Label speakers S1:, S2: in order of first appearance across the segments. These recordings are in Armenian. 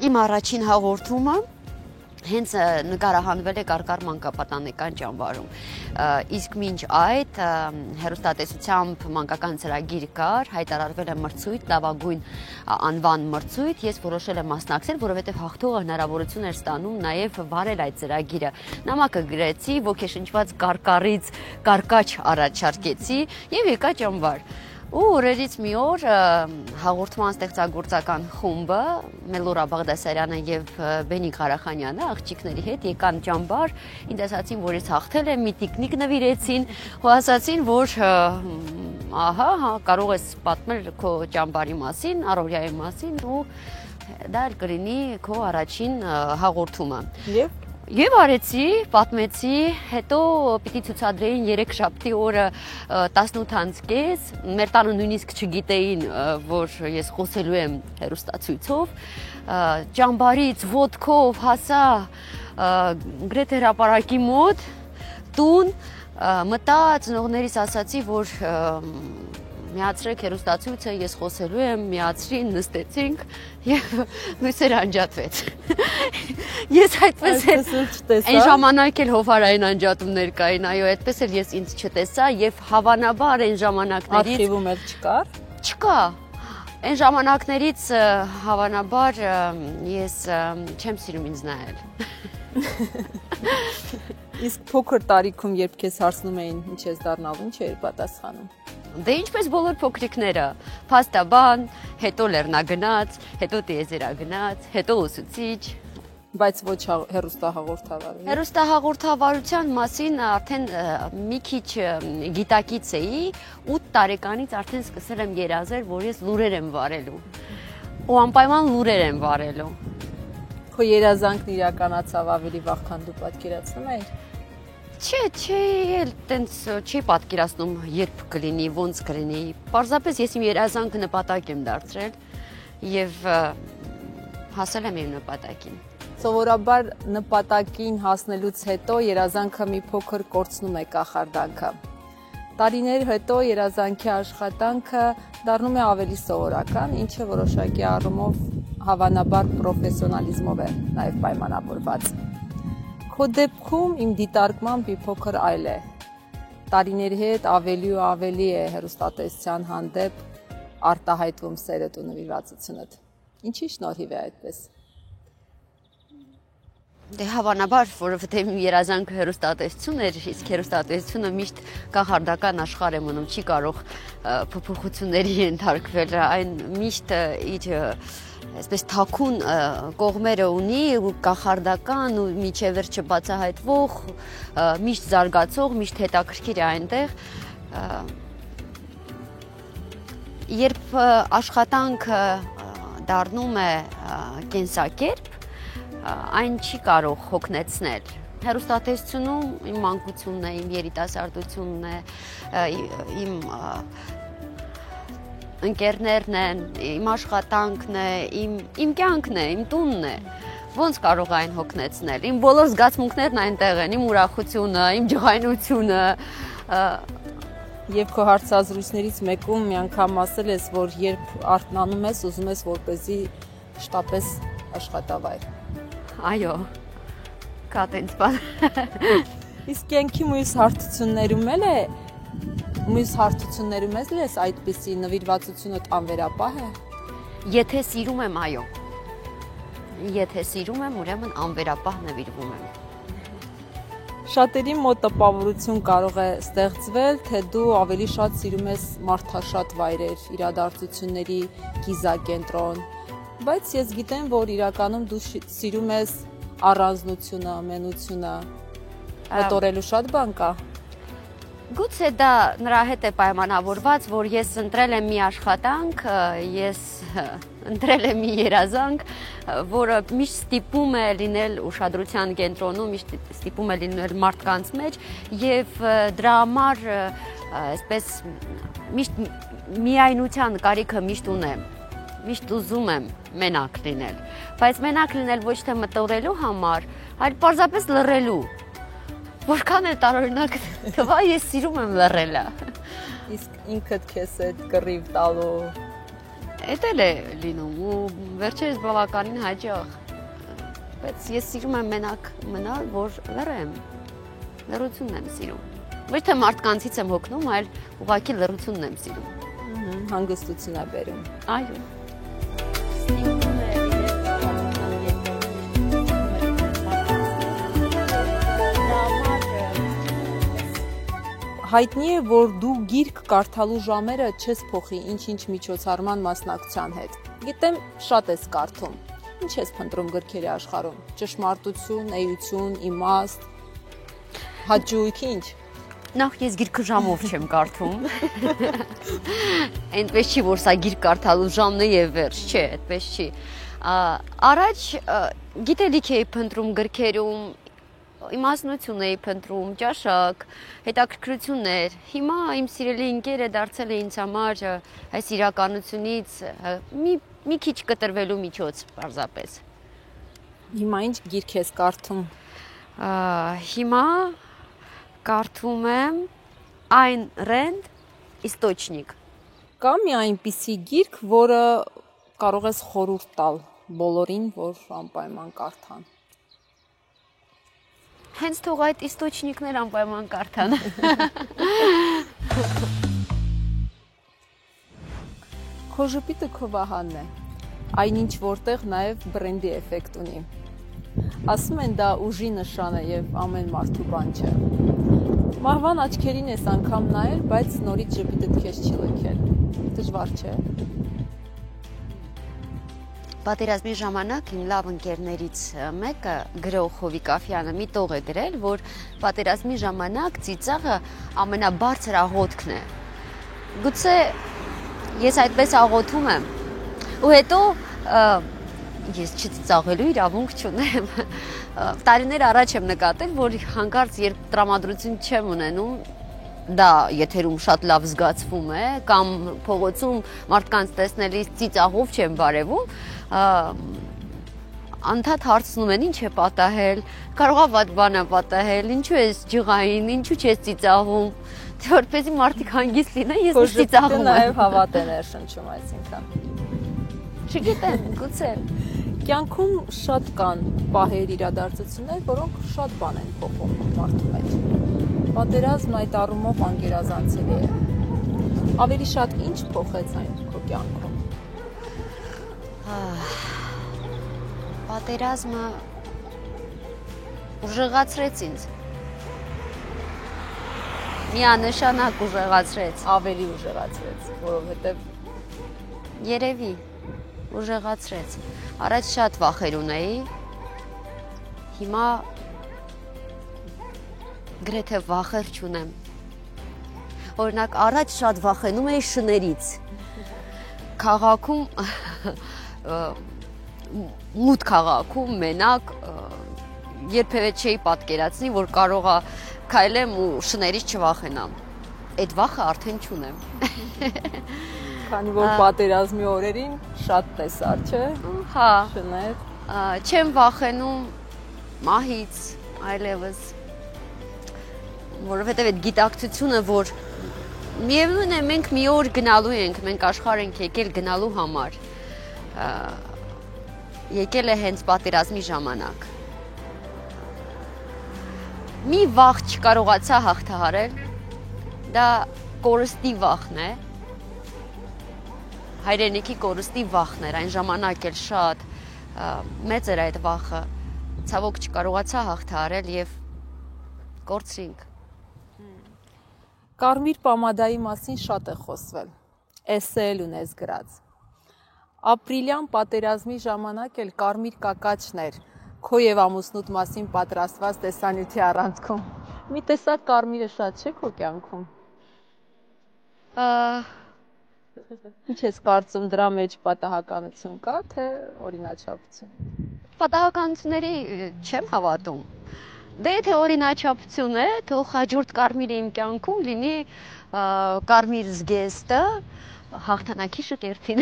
S1: Իմ առաջին հաղորդումը հենց նկարահանվել է Կարկար մանկապատանեկան ճամբարում, իսկ մինչ այդ հեռուստատեսությամբ մանկական ծրագիր կար, հայտարարվել է մրցույթ, լավագույն անվան մրցույթ, ես որոշել եմ մասնակցել, որովհետև հաղթողը հնարավորություն էր ստանում նաև վարել այդ ծրագիրը։ Նամակը գրեցի, ոգեշնչված Կարկարից կարկաչ առաջարկեցի եւ եկա ճամբար։ Ու օրերից մի օր հաղորդման ստեղծագործական խումբը Մելորա Բաղդասարյանը եւ Բենի Ղարախանյանը աղջիկների հետ եկան ճամբար, ինձ ասացին, որ ես հաղթել եմ, մի տիկնիկ նվիրեցին, ու ասացին, որ ահա, կարող ես պատմել քո ճամբարի մասին, առօրյայի մասին, ու դա էլ կլինի քո առաջին հաղորդումը։ Եվ արեցի, պատմեցի, հետո պիտի ցուցադրեին 3 շաբթի օրը 18:30, մեր տանը նույնիսկ չգիտեին, որ ես խոսելու եմ հեռուստացույցով, ճամբարից ոտքով հասա գրեթե հրապարակի մոտ, տուն, մտա, ծնողներիս ասացի, որ միացրեք հեռուստացույցը, ես խոսելու եմ, միացրին, նստեցինք եւ լույսեր անջատվեց։ Ես այդպես այն ժամանակ էլ հովարային անջատումներ կային, այո, այդպես էլ ես ինձ չտեսա եւ հավանաբար այն ժամանակներից
S2: արխիվում էլ չկար։
S1: Չկա։ Այն ժամանակներից հավանաբար ես չեմ սիրում ինձ նայել։
S2: Իսկ փոքր տարիքում, երբ քեզ հարցնում էին ինչ ես դառնալու, ինչ էր պատասխանում։
S1: Դե ինչպես բոլոր փոքրիկները, փաստաբան, հետո լեռնագնաց, հետո տիեզերագնաց, հետո ուսուցիչ,
S2: բայց ոչ հեռուստահաղորդավար։
S1: Հեռուստահաղորդավարության մասին արդեն մի քիչ գիտակից էի, 8 տարեկանից արդեն սկսել եմ երազել, որ ես լուրեր եմ վարելու։ Ու անպայման լուրեր եմ վարելու։
S2: Քո երազանքն իրականացավ ավելի վաղ, քան դու պատկերացնում էիր։
S1: Չէ, էլ տենց չի պատկերացնում, երբ կլինի, ոնց կլինի։ Պարզապես ես իմ երազանքը նպատակ եմ դարձրել եւ հասել եմ իմ նպատակին։
S2: Սովորաբար նպատակին հասնելուց հետո երազանքը մի փոքր կորցնում է կախարդանքը։ Տարիներ հետո երազանքի աշխատանքը դառնում է ավելի սովորական, ինչը որոշակի առումով հավանաբար պրոֆեսիոնալիզմով է նաեւ պայմանավորված։ Քո դեպքում իմ դիտարկմամբ մի փոքր այլ է։ Տարիների հետ ավելի ու ավելի է հեռուստատեսության հանդեպ արտահայտվում սերդ ու նվիրվածությունդ։ Ինչի շնորհիվ է այդպես։
S1: Դե հավանաբար, որովհետև իմ երազանքը հեռուստատեսություն էր, իսկ հեռուստատեսությունը միշտ կախարդական աշխարհ է մնում, չի կարող փոփոխությունների ենթարկվել, այն միշտ իր այսպես թաքուն կողմերը ունի ու կախարդական ու միջև վերջը բացահայտվող, միշտ զարգացող, միշտ հետաքրքիր է այնտեղ։ Երբ աշխատանքը դառնում է կենսակերպ, այն չի կարող հոգնեցնել։ Հեռուստատեսությունում իմ մանկությունն է, իմ երիտասարդությունն է, իմ ընկերներն են, իմ աշխատանքն է, իմ կյանքն է, իմ տունն է։ Ոնց կարող այն հոգնեցնել։ Իմ բոլոր զգացմունքներն այնտեղ են, իմ ուրախությունը, իմ ջղայնությունը։
S2: Եվ քո հարցազրույցներից մեկում մի անգամ ասել ես, որ երբ արթնանում ես, ուզում ես որպեսզի շտապես աշխատավայր։
S1: Այո, կա տենց բան։
S2: Իսկ կյանքի մյուս հարթություններում էլ է Մյուս հարթություններում ես այդպիսի նվիրվածությունը անվերապահ է։
S1: Եթե սիրում եմ, այո։ Եթե սիրում եմ, ուրեմն անվերապահ նվիրվում եմ։
S2: Շատերի մոտ տպավորություն կարող է ստեղծվել, թե դու ավելի շատ սիրում ես մարդաշատ վայրեր, իրադարձությունների կիզակենտրոն, բայց ես գիտեմ, որ իրականում դու սիրում ես առանձնությունը, մենությունը, մտորելու շատ բան կա։
S1: Գուցե դա նրա հետ է պայմանավորված, որ ես ընտրել եմ մի աշխատանք, ես ընտրել եմ մի երազանք, որը միշտ ստիպում է լինել ուշադրության կենտրոնում, միշտ ստիպում է լինել մարդկանց մեջ եւ դրա համար այսպես միշտ միայնության կարիքը միշտ ունեմ, միշտ ուզում եմ մենակ լինել, բայց մենակ լինել ոչ թե մտորելու համար, այլ պարզապես լռելու։ Որքան է տարօրինակ թվա, ես սիրում եմ լռելը։
S2: Իսկ ինքդ քեզ այդ կռիվ տալու
S1: Էդ է լինում ու վերջերս բավականին հաճախ։ Բայց ես սիրում եմ մենակ մնալ, որ լռեմ։ Լռությունն եմ սիրում։ Ոչ թե մարդկանցից եմ հոգնում, այլ ուղղակի լռությունն եմ սիրում։
S2: Հանգստություն է բերում։
S1: Այո։
S2: Հայտնի է, որ դու գիրք կարդալու ժամերը չես փոխի ինչ-ինչ միջոցառման մասնակցության հետ։ Գիտեմ, շատ ես կարդում։ Ինչ ես փնտրում գրքերի աշխարհում։ Ճշմարտություն, էություն, իմաստ, հաճույք, ինչ։
S1: Նախ ես գիրքը ժամով չեմ կարդում։ Այնպես չի, որ սա գիրք կարդալու ժամն է եւ վերջ, չէ, այդպես չի։ Առաջ գիտելիք էի փնտրում գրքերում, իմաստնություն էի փնտրում, ճաշակ, հետաքրքրություններ։ Հիմա իմ սիրելի ընկերը դարձել է ինձ համար այս իրականությունից մի քիչ կտրվելու միջոց, պարզապես։
S2: Հիմա ինչ գիրք ես կարդում։
S1: Հիմա կարդում եմ Այն Ռենդ «Իստոչնիկ»։
S2: Կա մի այնպիսի գիրք, որը կարող ես խորհուրդ տալ բոլորին, որ անպայման կարդան։
S1: Հենց թող այդ իստոչնիկներ անպայման կարդան։
S2: Քո ժպիտը քո վահանն է։ Այնինչ որտեղ նաև բրենդի էֆեկտ ունի։ Ասում են դա ուժի նշան է եւ ամեն մարդու բան չէ։ Մահվան աչքերին ես անգամ նայել, բայց նորից ժպիտդ քեզ չի լքել։ Դժվար չէ։
S1: Պատերազմի ժամանակ իմ լավ ընկերներից մեկը գրող Հովիկ Աֆյանը մի տող է գրել, որ պատերազմի ժամանակ ծիծաղը ամենաբարձր աղոթքն է։ Գուցե ես այդպես աղոթում եմ, ու հետո ես չծիծաղելու իրավունք չունեմ։ Տարիներ առաջ եմ նկատել, որ հանկարծ երբ տրամադրություն չեմ ունենում, դա եթերում շատ լավ զգացվում է, կամ փողոցում մարդկանց տեսնելիս ծիծաղով չեմ բարևում, անդադ հարցնում են ինչ է պատահել, կարող է վատ բան է պատահել, ինչու ես ջղային, ինչու չես ծիծաղում, թե որպեսզի մարդիկ հանգիստ լինեն, ես ծիծաղում եմ։
S2: Նաև հավատ է ներշնչում, այսինքն։
S1: Չգիտեմ, գուցե։
S2: Կյանքում շատ կան պահեր, իրադարձություններ, որոնք շատ բան են փոխում մարդու մեջ։ Պատերազմն այդ առումով անկերազանցելի է։ Ավելի շատ ինչ փոխեց այն քո կյանքում։
S1: Պատերազմը ուժեղացրեց ինձ։ Միանշանակ ուժեղացրեց։
S2: Ավելի ուժեղացրեց, որովհետև
S1: երևի ուժեղացրեց։ Առաջ շատ վախեր ունեի, հիմա գրեթե վախեր չունեմ։ Օրինակ, առաջ շատ վախենում էի շներից։ Քաղաքում, մութ քաղաքում, մենակ, երբևէ չէի պատկերացնի, որ կարող է քայլեմ ու շներից չվախենամ։ Այդ վախը արդեն չունեմ։
S2: Քանի որ պատերազմի օրերին շատ տեսար, չէ՞։
S1: Հա։
S2: Շներ։
S1: Չեմ վախենում մահից, այլևս, որովհետև այդ գիտակցությունը, որ միևնույն է մենք մի օր գնալու ենք, մենք աշխարհ ենք եկել գնալու համար, եկել է հենց պատերազմի ժամանակ։ Մի վախ չկարողացա հաղթահարել, դա կորստի վախն է, հայրենիքի կորստի վախն էր, այն ժամանակ էլ շատ մեծ էր այդ վախը, ցավոք չկարողացա հաղթահարել եւ կորցրինք։
S2: Կարմիր պամադայի մասին շատ է խոսվել, էսսել ունես գրած։ Ապրիլյան պատերազմի ժամանակ էլ կարմիր կակաչն էր, քո եւ ամուսնուդ մասին պատրաստված տեսանյութի առանցքում։ Մի տեսակ կարմիրը շատ չէ քո կյանքում։ Ինչ ես կարծում, դրա մեջ պատահականություն կա, թե օրինաչափություն։
S1: Պատահականությունների չեմ հավատում։ Դե եթե օրինաչափություն է, թող հաջորդ կարմիրը իմ կյանքում լինի կարմիր զգեստը հաղթանակի շքերթին։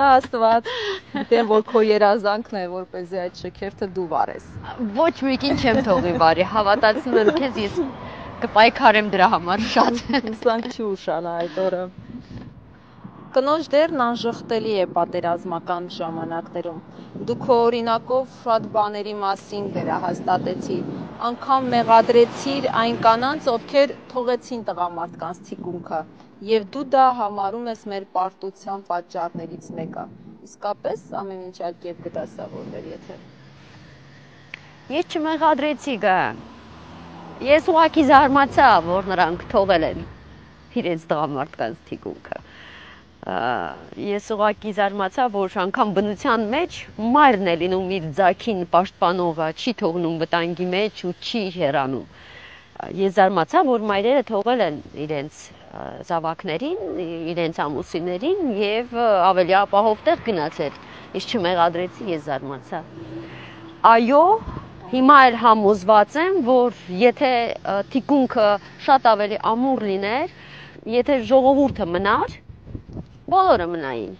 S2: Աստված, գիտեմ, որ քո երազանքն է, որպեսզի այդ շքերթը դու վարես։
S1: Ոչ մեկին չեմ թողի վարի, հավատացնում եմ քեզ, ես կպայքարեմ դրա համար շատ։
S2: Սանք չի ուշանա այդ օրը։ Կնոջ դերն անժխտելի է պատերազմական ժամանակներում։ Դու քո օրինակով շատ բաների մասին վերահաստատեցիր, անգամ մեղադրեցիր այն կանանց, ովքեր թողեցին տղամարդկանց թիկունքը, եւ դու դա համարում ես մեր պարտության պատճառներից մեկը։ Իսկապես ամեն ինչ այլ կերպ կդասավորվեր, եթե։
S1: Ես չմեղադրեցի գա։ Ես ուղղակի զարմացա, որ նրանք թողել են իրենց տղամարդկանց թիկունքը։ Ես ուղղակի զարմացա, որ անգամ բնության մեջ մայրն է լինում իր ձագին պաշտպանողը, չի թողնում վտանգի մեջ ու չի հեռանում։ Ես զարմացա, որ մայրերը թողել են իրենց զավակներին, իրենց ամուսիններին եւ ավելի ապահով տեղ գնացել։ Ես չմեղադրեցի, ես զարմացա։ Այո, հիմա էլ համոզված եմ, որ եթե թիկունքը շատ ավելի ամուր լիներ, եթե ժողովուրդը մնար, բոլորը մնային։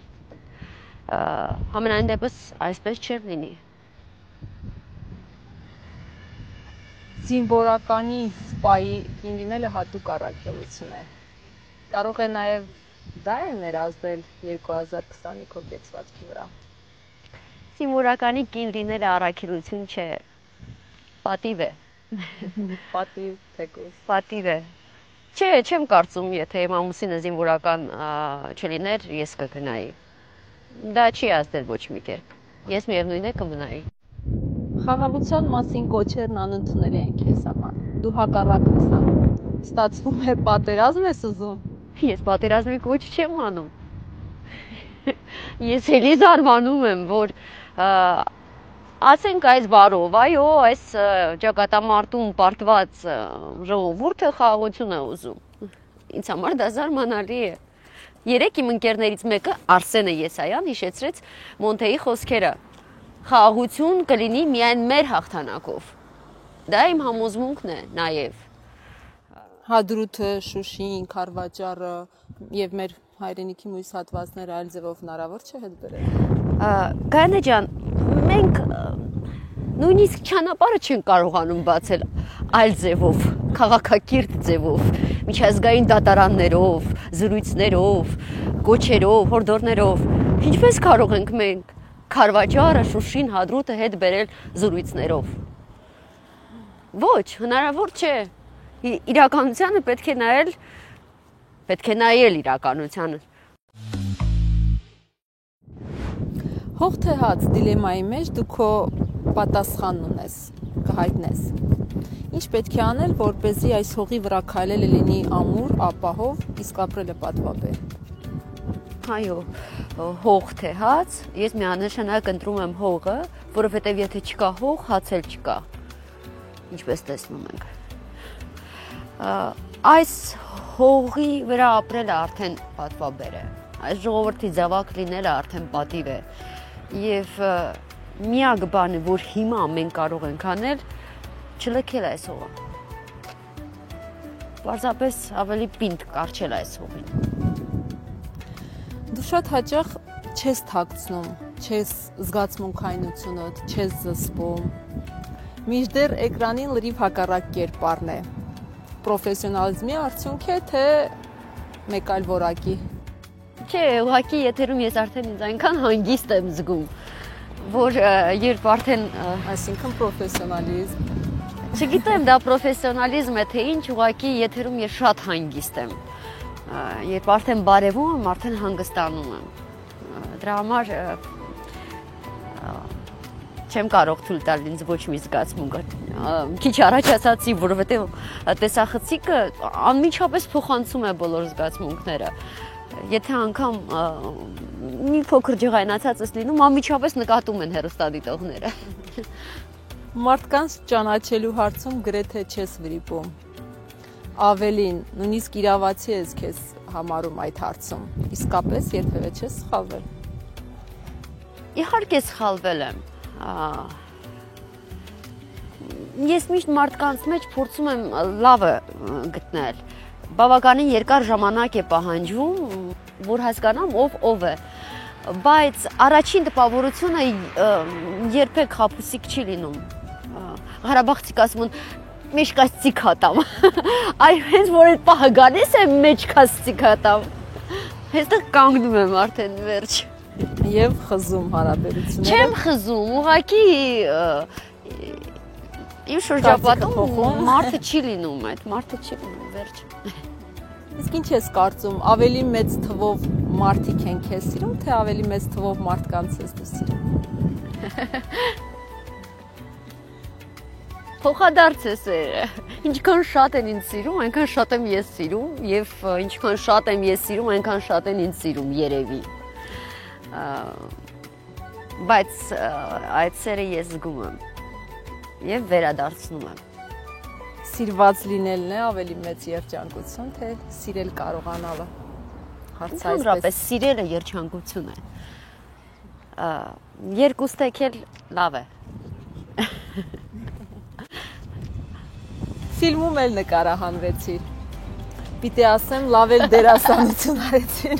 S1: Համենայն դեպս այսպես չէր լինի։
S2: Զինվորականի սպայի կին լինելը հատուկ առաքելություն է։ Կարող է նաև դա է ներազդել 2025 կեցվածքի վրա։
S1: Զինվորականի կին լինելը առաքելություն չէ, պատիվ է։
S2: Պատիվ թեկուզ։
S1: Պատիվ է։ Չէ, չեմ կարծում, եթե իմ ամուսինը զինվորական չլիներ, ես կգնայի։ Դա չի ազդել ոչ մի կերպ։ Ես միևնույն է կմնայի։
S2: Խաղաղության մասին կոչերն անընդունելի են քեզ համար։ Դու հակառակն ես անում։ Ստացվում է պատերազմ ես ուզում։
S1: Ես պատերազմի կոչ չեմ անում։ Ես էլի զարմանում եմ, որ ասենք այս բարով, այո, այս ճակատամարտում պարտված ժողովուրդը խաղաղություն է ուզում։ Ինձ համար դա զարմանալի է։ Երեք իմ ընկերներից մեկը, Արսենը Եսայան, հիշեցրեց Մոնտեի խոսքերը. խաղաղություն կլինի միայն մեր հաղթանակով։ Դա իմ համոզմունքն է նաև։
S2: Հադրութը, Շուշին, Քարվաճառը եւ մեր հայրենիքի մյուս հատվածները այլ ձևով հնարավոր չէ հետ բերել։
S1: Գայանե ջան, մենք նույնիսկ ճանապարհը չեն կարողանում բացել այլ ձևով, քաղաքակիրթ ձևով, միջազգային դատարաններով, զրույցներով, գոչերով, հորդորներով։ Ինչպես կարող ենք մենք Քարվաճառը, Շուշին, Հադրութը հետ բերել զրույցներով։ Ոչ, հնարավոր չէ։ Իրականությանը պետք է նայել իրականությանը։
S2: Հող թե հաց դիլեմայի մեջ դու քո պատասխանն ունես, կհայտնես։ Ինչ պետք է անել, որպեսզի այս հողի վրա քայլելը լինի ամուր, ապահով, իսկ ապրելը պատվաբեր։
S1: Այո, հող թե հաց, ես միանշանակ ընտրում եմ հողը, որովհետև եթե չկա հող, հաց էլ չկա։ Ինչպես տեսնում ենք։ Այս հողի վրա ապրելը արդեն պատվաբեր է։ Այս ժողովրդի զավակ լինելը արդեն պատիվ է։ Եվ միակ բանը, որ հիմա մենք կարող ենք անել, չլքել այս հողը։ Պարզապես ավելի պինդ կարճել այս հողին։
S2: Դու շատ հաճախ չես թաքցնում, չես զգացմունքայնությունդ, չես զսպում։ Մինչդեռ էկրանին լրիվ հակառակ կերպարն է։ Պրոֆեսիոնալիզմի արդյունք է, թե մեկ այլ որակի։
S1: Չէ, ուղղակի եթերում ես արդեն ինձ այնքան հանգիստ եմ զգում, որ երբ արդեն,
S2: այսինքն պրոֆեսիոնալիզմ։
S1: Չգիտեմ, դա պրոֆեսիոնալիզմ է, թե ինչ, ուղղակի եթերում ես շատ հանգիստ եմ։ Երբ արդեն բարևում եմ, արդեն հանգստանում եմ։ Դրա համար չեմ կարող թույլ տալ ինձ ոչ մի զգացմունք։ Քիչ առաջ ասացի, որովհետև տեսախցիկը անմիջապես փոխանցում է բոլոր զգացմունքները։ Եթե անգամ մի փոքր ջղայնացած ես լինում, անմիջապես նկատում են հեռուստադիտողները։
S2: Մարդկանց ճանաչելու հարցում գրեթե չես վրիպում։ Ավելին, նույնիսկ իրավացի ես քեզ համարում այդ հարցում։ Իսկապես երբևէ չես սխալվել։
S1: Իհարկե սխալվել եմ։ Ես միշտ մարդկանց մեջ փորձում եմ լավը գտնել։ Բավականին երկար ժամանակ է պահանջվում, որ հասկանամ ով է։ Բայց առաջին տպավորությունը երբեք խաբուսիկ չի լինում։ Ղարաբաղցիք ասում են մեջ կասցիկ հատամ։ Այ հենց որ այդ պահը գալիս է մեջ կասցիկ հատամ։ Այստեղ կանգնում եմ արդեն վերջ։
S2: Եվ խզում հարաբերությունները։
S1: Չեմ խզում, ուղղակի իմ շրջապատում մարդը չի լինում այդ, մարդը չի լինում, վերջ։
S2: Իսկ ինչ ես կարծում, ավելի մեծ թվով մարդիկ են քեզ սիրում, թե ավելի մեծ թվով մարդկանց ես դու սիրում։
S1: Փոխադարձ է սերը։ Ինչքան շատ են ինձ սիրում, այնքան շատ եմ ես սիրում, եւ ինչքան շատ եմ ես սիրում, այնքան շատ են ինձ սիրում, երևի։ Բայց այդ սերը ես զգում եմ եւ վերադարձնում եմ։
S2: Սիրված լինելն է ավելի մեծ երջանկություն, թե սիրել կարողանալը։ Հարցը
S1: Ընդհանրապես սիրելը երջանկություն է։ Երկուստ եկել լավ է։
S2: Ֆիլմում էլ նկարահանվեցիր։ Պիտի ասեմ, լավ էլ դերասանություն արեցին։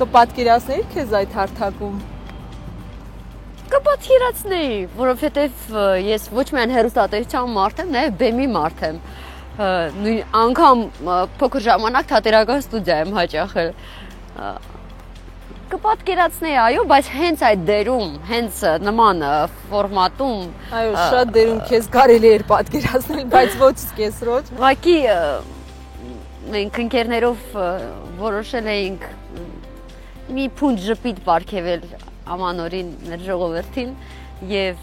S2: Կպատկերացնեի քեզ այդ հարթակում։
S1: Կպատկերացնեի, որովհետև ես ոչ միայն հեռուստատեսության մարդ եմ, նաև բեմի մարդ եմ։ Անգամ փոքր ժամանակ թատերական ստուդիա եմ հաճախել։ Կպատկերացնեի, այո, բայց հենց այդ դերում, հենց նման ֆորմատում,
S2: այո, շատ դերում քեզ կարելի էր պատկերացնել, բայց ոչ սկեսրոջ։
S1: Ուղղակի մենք ընկերներով որոշել էինք մի փունջ ժպիտ պարգևել ամանորին մեր ժողովրդին եւ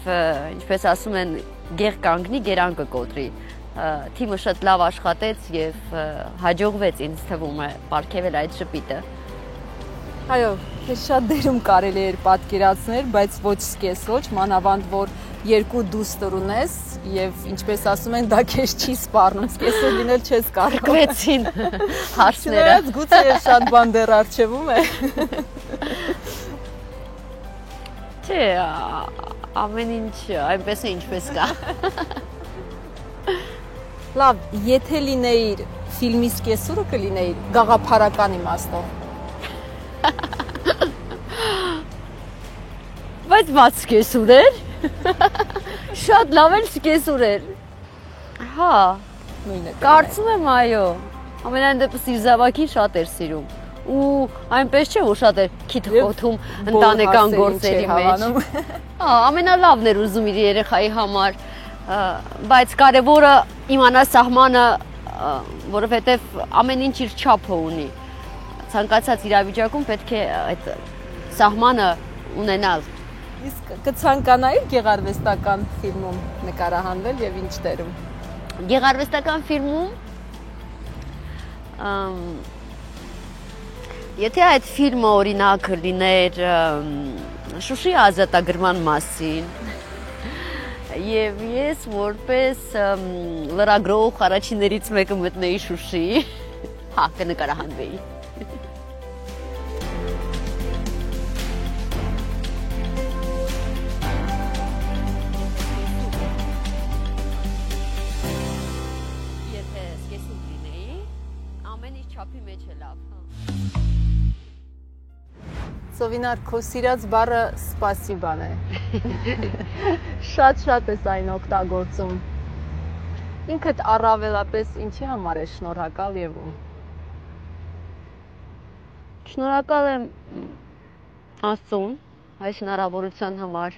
S1: ինչպես ասում են, գեղ կանգնի, գերան կկոտրի։ Թիմը շատ լավ աշխատեց եւ հաջողվեց, ինձ թվում է, պարգևել այդ ժպիտը։
S2: Այո, քեզ շատ դերում կարելի էր պատկերացնել, բայց ոչ սկեսոջ, մանավանդ որ երկու դուստր ունես եւ ինչպես ասում են, դա քեզ չի սպառնում, սկեսոր լինել չես կարող։
S1: Կվեցին հարցները։
S2: Գուցե եւ շատ բան դեռ արժևում է։
S1: Չէ, ամեն ինչ այնպես է ինչպես կա։
S2: Լավ, եթե լինեիր ֆիլմի սկեսուրը կլինեիր գաղափարական իմաստով։
S1: Բայց բաց սկեսուր էր։ Շատ լավ էր սկեսուր էր։ Հա,
S2: նույնը։
S1: Կարծում եմ, այո։ Ամենայն դեպս իր զավակին շատ էր սիրում։ Ու այնպես չէ, որ շատ էր քիթ խոթում ընտանեկան գործերի մեջ։ Հա, ամենալավն էր ուզում իր երեխայի համար, բայց կարևորը իմանալ սահմանը, որովհետև ամեն ինչ իր չափը ունի։ Ցանկացած իրավիճակում պետք է այդ սահմանը ունենալ։
S2: Իսկ կցանկանայիր գեղարվեստական ֆիլմում նկարահանվել եւ ինչ դերում։
S1: Գեղարվեստական ֆիլմում եթե այդ ֆիլմը օրինակ լիներ Շուշի ազատագրման մասին եւ ես որպես լրագրող առաջիններից մեկը մտնեի Շուշի, հա, կնկարահանվեի։ Եթե սկեսուր լինեի, ամեն ինչ չափի մեջ է լավ, հա։
S2: Սովինար, քո սիրած բառը սպասիբան է։ Շատ ես այն օգտագործում։ Ինքդ առավելապես ինչի համար ես շնորհակալ եւ ում։
S1: Շնորհակալ եմ Աստծուն այս հնարավորության համար,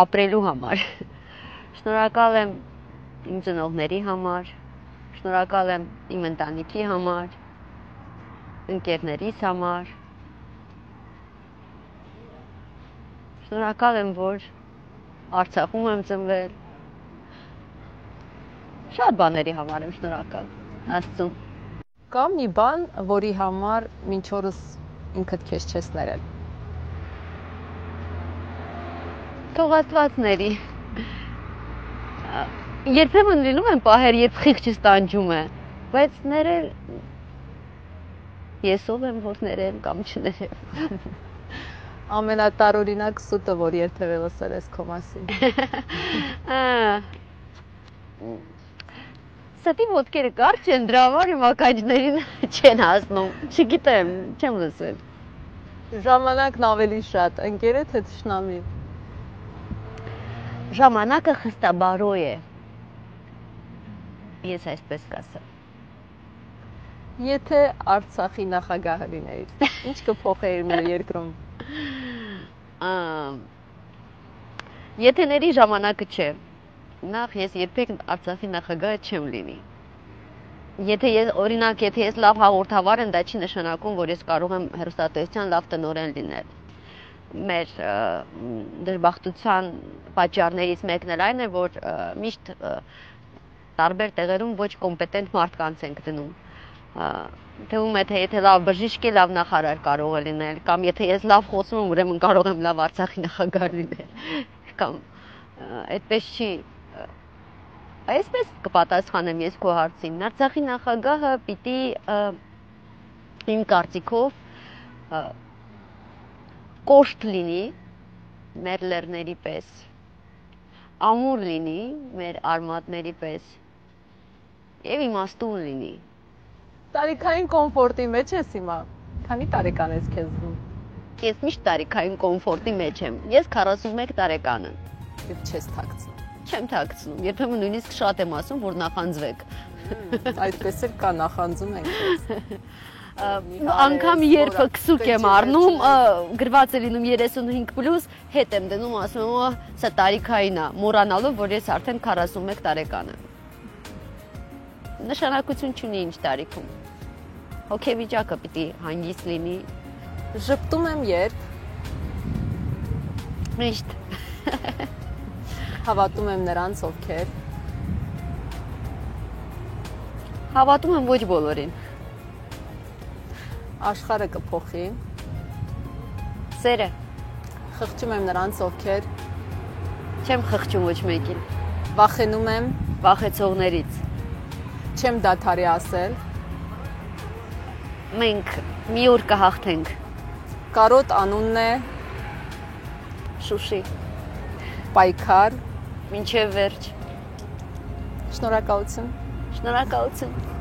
S1: ապրելու համար։ Շնորհակալ եմ իմ ծնողների համար, շնորհակալ եմ իմ ընտանիքի համար, ընկերներիս համար։ Շնորհակալ եմ, որ Արցախում եմ ծնվել։ Շատ բաների համար եմ շնորհակալ Աստծուն։
S2: Կա մի բան, որի համար մինչ օրս ինքդ քեզ չես ներել։
S1: Թողածվածների։ Երբեմն լինում են պահեր, երբ խիղճս տանջում է, բայց ներել ես ով եմ, որ ներեմ կամ չներեմ։
S2: Ամենատարօրինակ սուտը, որ երբևէ լսել ես քո մասին։
S1: Ստի ոտքերը կարճ են, դրա համար իմ ականջներին չեն հասնում։ Չգիտեմ, չեմ լսել։
S2: Ժամանակն ավելի շատ, ընկեր է թե թշնամի։
S1: Ժամանակը խստաբարոյ է։ Ես այսպես կասեմ։
S2: Եթե Արցախի նախագահը լինեիր, ինչ կփոխեիր մեր երկրում։
S1: Եթեների ժամանակը չէ։ Նախ ես երբեք Արցախի նախագահը չեմ լինի։ Եթե ես լավ հաղորդավար եմ, դա չի նշանակում, որ ես կարող եմ հեռուստատեսության լավ տնօրեն լինել։ Մեր դժբախտության պատճառներից մեկն էլ այն է, որ միշտ տարբեր տեղերում ոչ կոմպետենտ մարդկանց ենք դնում։ Թվում է, թե եթե լավ բժիշկ է, լավ նախարար կարող է լինել, կամ եթե ես լավ խոսում եմ, ուրեմն կարող եմ լավ Արցախի նախագահ լինել, կամ այդպես չի։ Այսպես կպատասխանեմ ես քո հարցին։ Արցախի նախագահը պիտի իմ կարծիքով կոշտ լինի մեր լեռների պես, ամուր լինի մեր արմատների պես եւ իմաստուն լինի։
S2: Տարիքային կոմֆորտի մեջ ես հիմա։ Քանի տարեկան ես քեզ զգում։
S1: Ես միշտ տարիքային կոմֆորտի մեջ եմ։ Ես 41 տարեկան եմ։
S2: Եվ չես թաքցնում։
S1: Չեմ թաքցնում։ Երբեմն նույնիսկ շատ եմ ասում, որ նախանձվեք։
S2: Այդպես էլ կա, նախանձում ենք։
S1: Անգամ երբ քսուկ եմ առնում, գրված է լինում 35+, հետ եմ դնում, ասում եմ, սա տարիքային է, մոռանալով, որ ես արդեն 41 տարեկան եմ։ Նշանակություն չունի ինչ տարիքում։ Հոգեվիճակը պիտի հանգիստ լինի։
S2: Ժպտում եմ երբ։
S1: Միշտ։
S2: Հավատում եմ նրանց, ովքեր։
S1: Հավատում եմ ոչ բոլորին։
S2: Աշխարհը կփոխի։
S1: Սերը։
S2: Խղճում եմ նրանց, ովքեր։
S1: Չեմ խղճում ոչ մեկին։
S2: Վախենում եմ
S1: Վախեցողներից։
S2: Չեմ դադարի ասել։
S1: Մենք մի օր կհաղթենք։
S2: Կարոտ անունն է
S1: Շուշի։
S2: Պայքար։
S1: Մինչև վերջ։
S2: Շնորհակալություն։
S1: Շնորհակալություն։